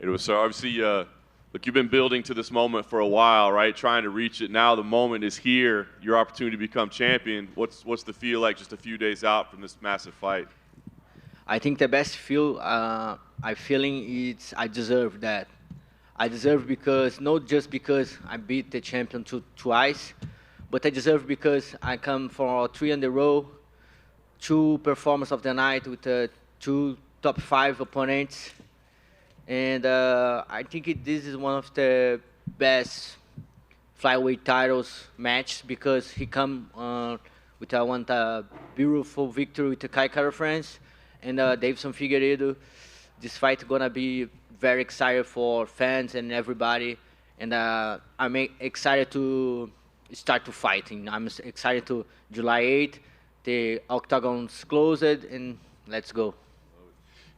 It was so obviously, look, you've been building to this moment for a while, right? Trying to reach it. Now the moment is here. Your opportunity to become champion. What's the feel like just a few days out from this massive fight? I think the best feel I'm feeling is I deserve that. I deserve because not just because I beat the champion twice, but I deserve because I come for three in a row, two performance of the night with two top five opponents, and I think this is one of the best flyweight titles match because he come with one beautiful victory with the Kai Kara France and Davidson Figueiredo. This fight gonna be very excited for fans and everybody, and I'm excited to start to fighting. I'm excited to July 8th. The octagon's closed and let's go.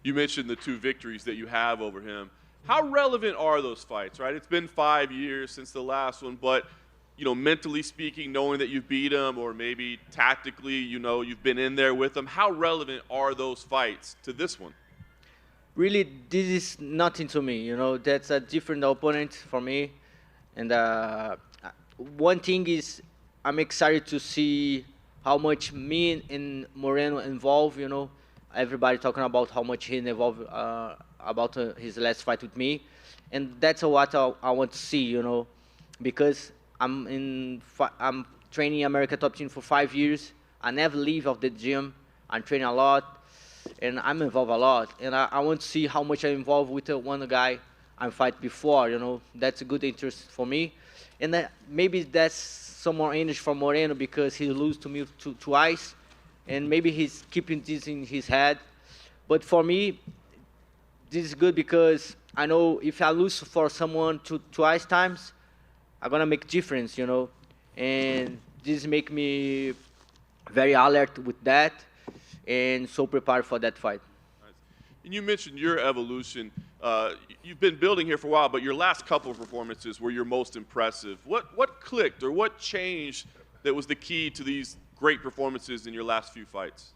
You mentioned the two victories that you have over him. How relevant are those fights, right? It's been 5 years since the last one, but mentally speaking, knowing that you've beat him, or maybe tactically, you've been in there with him. How relevant are those fights to this one? Really, this is nothing to me. That's a different opponent for me. And one thing is, I'm excited to see how much me and Moreno involve. Everybody talking about how much he involved about his last fight with me, and that's what I want to see. Because I'm training America Top Team for 5 years. I never leave of the gym. I'm training a lot, and I'm involved a lot. And I want to see how much I involved with one guy I fight before. That's a good interest for me, and maybe that's some more energy for Moreno because he lose to me twice, and maybe he's keeping this in his head. But for me, this is good because I know if I lose for someone twice times, I'm gonna make difference, and this make me very alert with that, and so prepared for that fight. Nice. And you mentioned your evolution. You've been building here for a while, but your last couple of performances were your most impressive. What clicked or what changed that was the key to these great performances in your last few fights?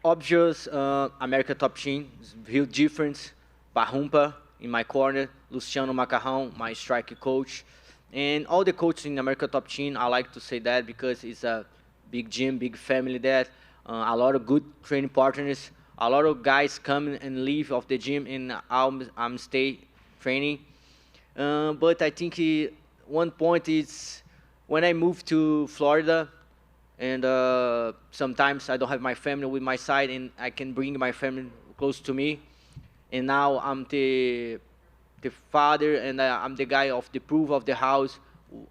Obvious, America Top Team, huge difference. Barrumpa in my corner, Luciano Macarrão, my striker coach, and all the coaches in America Top Team. I like to say that because it's a big gym, big family there. A lot of good training partners. A lot of guys come and leave of the gym, and I'm stay training. But I think one point is when I moved to Florida, and sometimes I don't have my family with my side, and I can bring my family close to me. And now I'm the father, and I'm the guy of the proof of the house,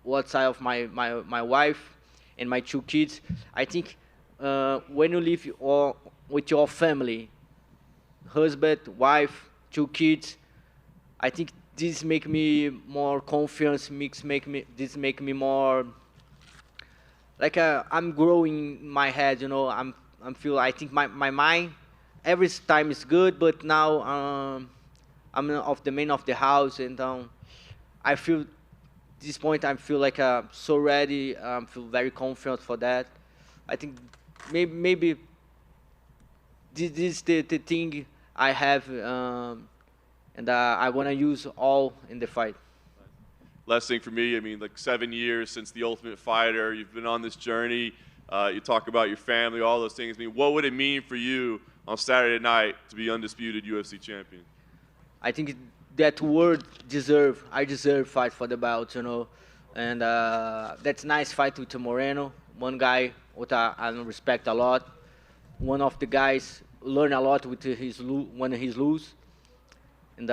what side of my wife and my two kids. I think when you live with your family, husband, wife, two kids, I think this make me more confidence. This make me more like I'm growing in my head. I think my mind every time is good, but now I'm of the man of the house, and I feel this point I feel like so ready. Feel very confident for that. I think maybe this is the thing I have, and I want to use all in the fight. Last thing for me, like 7 years since The Ultimate Fighter, you've been on this journey. You talk about your family, all those things. What would it mean for you on Saturday night to be undisputed UFC champion? I think that word I deserve fight for the belt, and that's nice fight with Moreno, one guy what I respect a lot. One of the guys learn a lot with when he's lose, and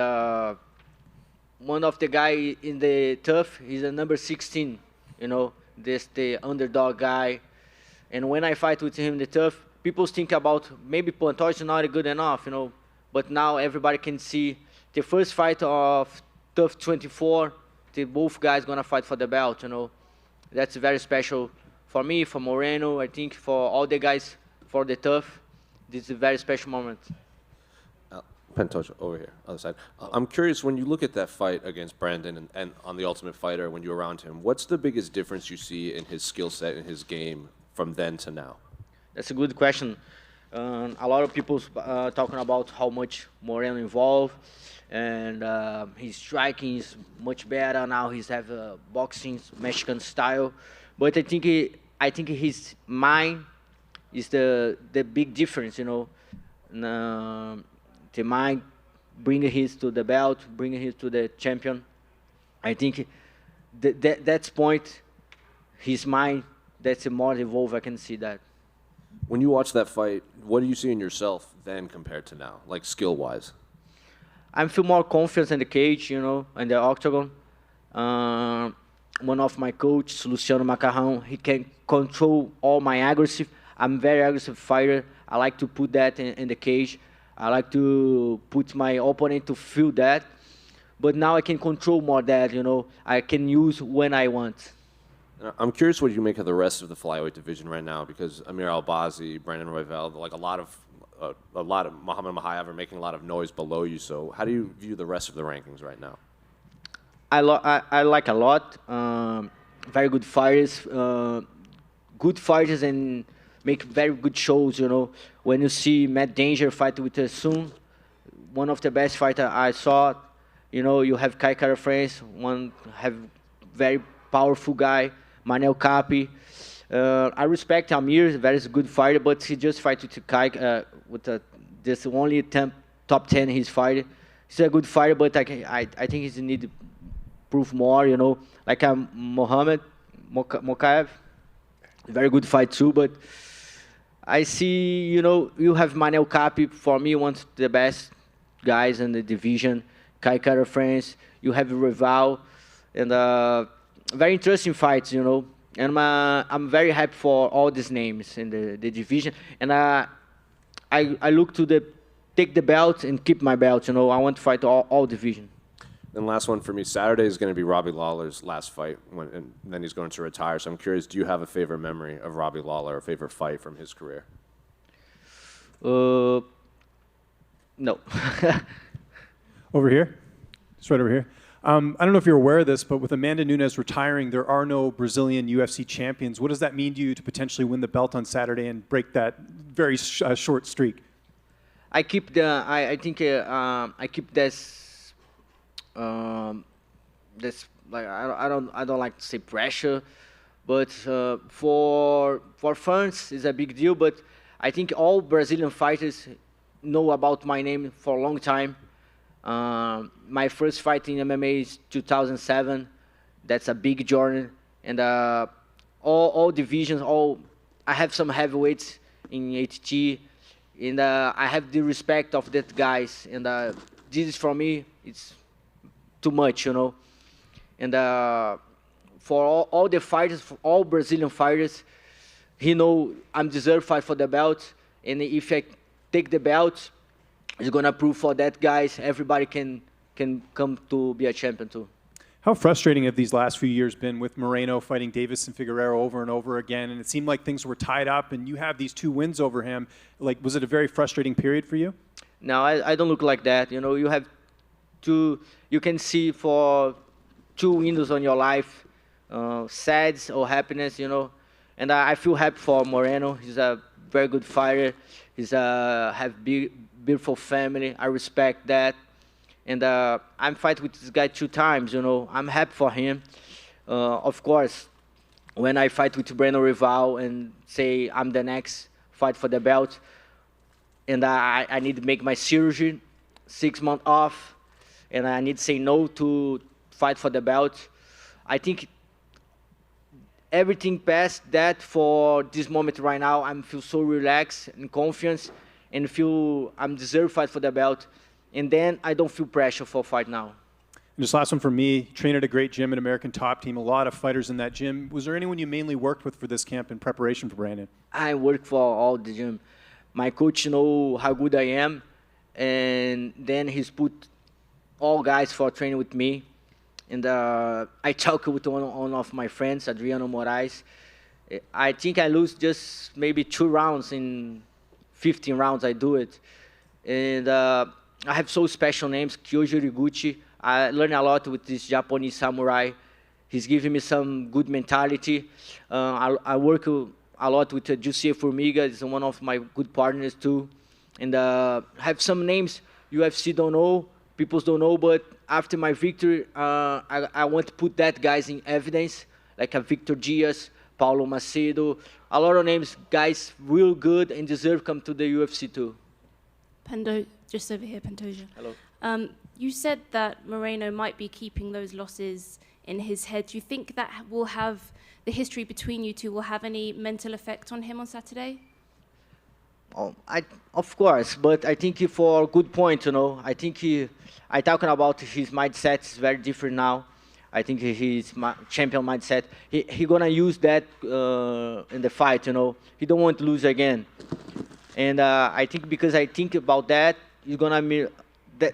one of the guy in the tough, he's a number 16, this the underdog guy. And when I fight with him in the tough, people think about maybe Pantoja is not good enough, but now everybody can see the first fight of tough 24, the both guys gonna fight for the belt, That's very special for me, for Moreno, I think for all the guys for the tough. This is a very special moment. Pantoja, over here, other side. I'm curious, when you look at that fight against Brandon and on The Ultimate Fighter, when you're around him, what's the biggest difference you see in his skill set and his game from then to now? That's a good question. A lot of people talking about how much Moreno involved. and his striking is much better now. He's have a boxing Mexican style, but I think his mind is the big difference, you know. And, the mind bringing his to the belt, bringing his to the champion. I think that's point, his mind, that's more evolved. I can see that. When you watch that fight, what do you see in yourself then compared to now, like skill-wise? I feel more confidence in the cage, you know, in the octagon. One of my coaches, Luciano Macarrão, he can control all my aggressive. I'm very aggressive fighter. I like to put that in the cage. I like to put my opponent to feel that. But now I can control more that, you know. I can use when I want. I'm curious what you make of the rest of the flyweight division right now, because Amir Albazi, Brandon Royval, like a lot of Muhammad Mahayev are making a lot of noise below you. So how do you view the rest of the rankings right now? I like a lot. Very good fighters. Good fighters and make very good shows, you know. When you see Matt Danger fight with Sun, one of the best fighters I saw, you know, you have Kai Kara France, one have very powerful guy, Manel Capi. I respect Amir, very good fighter, but he just fight with Kai, this only top 10 he's fighting. He's a good fighter, but I think he need to prove more, you know. Like Mohamed Mokaev, very good fight too, but I see, you know, you have Manel Capi, for me, one of the best guys in the division. Kai Kara France, you have Rival, and very interesting fights, you know. And I'm very happy for all these names in the division. And I look to take the belt and keep my belt, you know. I want to fight all division. And last one for me, Saturday is going to be Robbie Lawler's last fight, and then he's going to retire. So I'm curious, do you have a favorite memory of Robbie Lawler, a favorite fight from his career? No. Over here? It's right over here. I don't know if you're aware of this, but with Amanda Nunes retiring, there are no Brazilian UFC champions. What does that mean to you to potentially win the belt on Saturday and break that very short streak? I keep I think I keep this like I don't like to say pressure, but for fans it's a big deal. But I think all Brazilian fighters know about my name for a long time. My first fight in MMA is 2007. That's a big journey, and all divisions. I have some heavyweights in HT, and I have the respect of that guys. And this is for me, it's too much, you know. And for all the fighters, for all Brazilian fighters, he know I'm deserve fight for the belt, and if I take the belt, it's gonna prove for that guys everybody can come to be a champion too. How frustrating have these last few years been with Moreno fighting Davis and Figueiredo over and over again, and it seemed like things were tied up, and you have these 2 wins over him. Like, was it a very frustrating period for you? No, I don't look like that. You know, you have you can see for 2 windows on your life, sad or happiness, you know. And I feel happy for Moreno. He's a very good fighter. He's have beautiful family. I respect that. And I'm fighting with this guy 2 times, you know. I'm happy for him. Of course, when I fight with Brandon Rival and say I'm the next fight for the belt, and I need to make my surgery, 6 months off, and I need to say no to fight for the belt. I think everything past that for this moment right now, I feel so relaxed and confident and feel I'm deserve fight for the belt. And then I don't feel pressure for fight now. And just last one for me, train at a great gym, an American Top Team, a lot of fighters in that gym. Was there anyone you mainly worked with for this camp in preparation for Brandon? I work for all the gym. My coach know how good I am, and then he's put all guys for training with me. And I talk with one of my friends, Adriano Moraes. I think I lose just maybe 2 rounds in 15 rounds I do it. And I have so special names, Kyoji Riguchi. I learn a lot with this Japanese samurai. He's giving me some good mentality. I work a lot with Jussier Formiga. He's one of my good partners too. And I have some names UFC don't know, people don't know, but after my victory, I want to put that guys in evidence, like a Victor Diaz, Paulo Macedo, a lot of names, guys real good and deserve come to the UFC too. Just over here, Pantoja. Hello. You said that Moreno might be keeping those losses in his head. Do you think that will have, the history between you two will have any mental effect on him on Saturday? Oh, of course, but I think for a good point, I think I talking about his mindset is very different now. I think his champion mindset, he gonna use that in the fight, He don't want to lose again. And I think because I think about that, he's gonna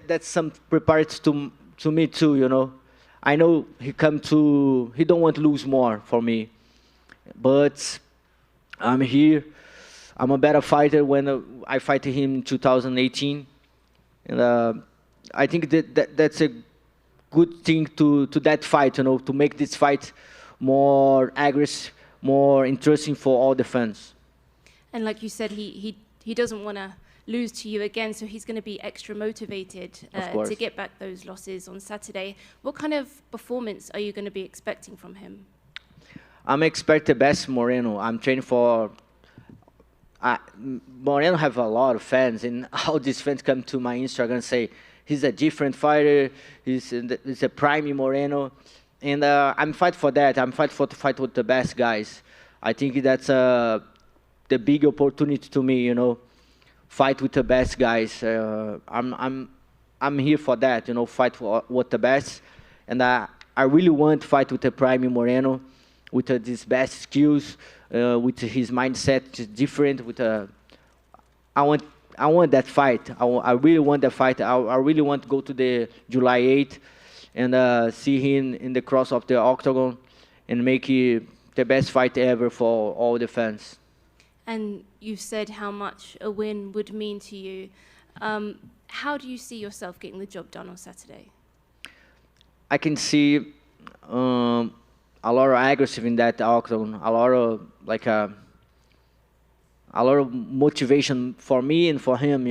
that's some prepared to me too, I know he don't want to lose more for me, but I'm here. I'm a better fighter when I fight him in 2018, and I think that's a good thing to that fight, to make this fight more aggressive, more interesting for all the fans. And like you said, he doesn't want to lose to you again, so he's going to be extra motivated to get back those losses on Saturday. What kind of performance are you going to be expecting from him? I'm expecting the best Moreno. I'm training for... Moreno have a lot of fans, and all these fans come to my Instagram and say, he's a different fighter, he's a prime Moreno, and I'm fighting for that. I'm fighting to fight with the best guys. I think that's the big opportunity to me, fight with the best guys. I'm here for that, fight with the best, and I really want to fight with the prime Moreno, with his best skills, with his mindset different. I want that fight. I really want that fight. I really want to go to the July 8th and see him in the cross of the octagon and make it the best fight ever for all the fans. And you've said how much a win would mean to you. How do you see yourself getting the job done on Saturday? I can see a lot of aggressive in that octagon, a lot of motivation for me and for him,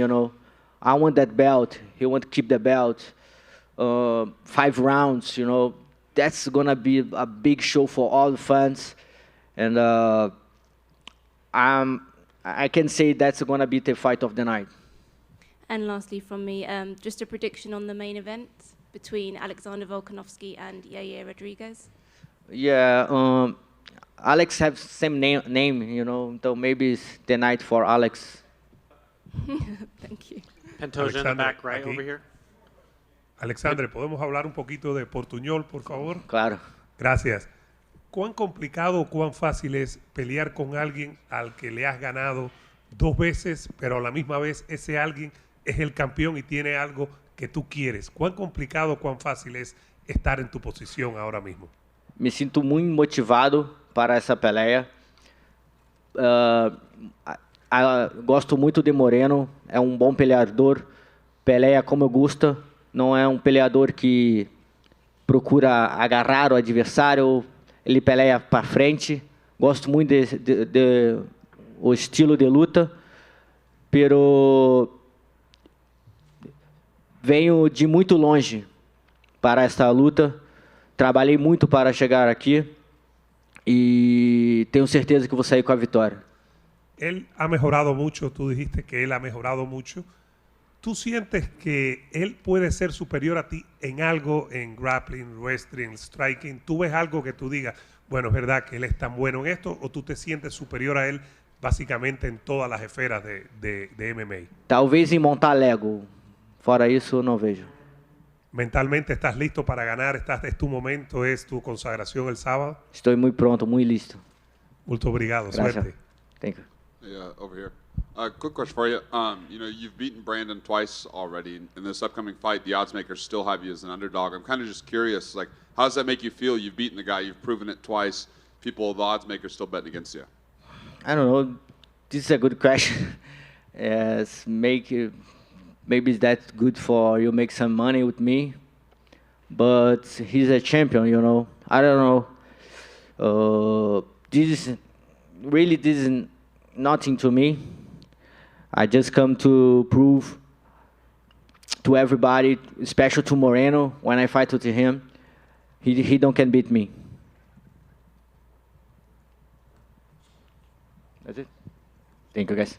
I want that belt. He want to keep the belt. 5 rounds, That's going to be a big show for all the fans. And I can say that's going to be the fight of the night. And lastly from me, just a prediction on the main event between Alexander Volkanovski and Yair Rodriguez. Yeah, Alex has same name, so maybe it's the night for Alex. Thank you. Pantoja in the back right over here. Alexandre, ¿podemos hablar un poquito de Portuñol, por favor? Claro. Gracias. ¿Cuán complicado o cuán fácil es pelear con alguien al que le has ganado 2 veces, pero a la misma vez ese alguien es el campeón y tiene algo que tú quieres? ¿Cuán complicado o cuán fácil es estar en tu posición ahora mismo? Me sinto muito motivado para essa peleia. Gosto muito de Moreno, é um bom peleador, peleia como eu gosto, não é um peleador que procura agarrar o adversário, ele peleia para frente. Gosto muito de o estilo de luta, pero venho de muito longe para esta luta. Trabalhei muito para chegar aqui e tenho certeza que vou sair com a vitória. Él ha mejorado mucho, tú dijiste que él ha mejorado mucho. ¿Tú sientes que él puede ser superior a ti en algo, en grappling, wrestling, striking? ¿Tú ves algo que tú digas, bueno, es verdad que él es tan bueno en esto, o tú te sientes superior a él básicamente en todas las esferas de MMA? Talvez em montar Lego. Fora isso, não vejo. ¿Mentalmente estás listo para ganar? ¿Es tu momento? ¿Es tu consagración el sábado? Estou muito pronto, muito listo. Muito obrigado. Gracias. Suerte. Thank you. Yeah, over here. Quick question for you. You've beaten Brandon twice already. In this upcoming fight, the odds makers still have you as an underdog. I'm kind of just curious, like, how does that make you feel? You've beaten the guy, you've proven it twice. The odds makers still betting against you. I don't know. This is a good question. Yes, maybe that's good for you make some money with me, but he's a champion, I don't know. This is nothing to me. I just come to prove to everybody, especially to Moreno. When I fight with him, he don't can beat me. That's it. Thank you, guys.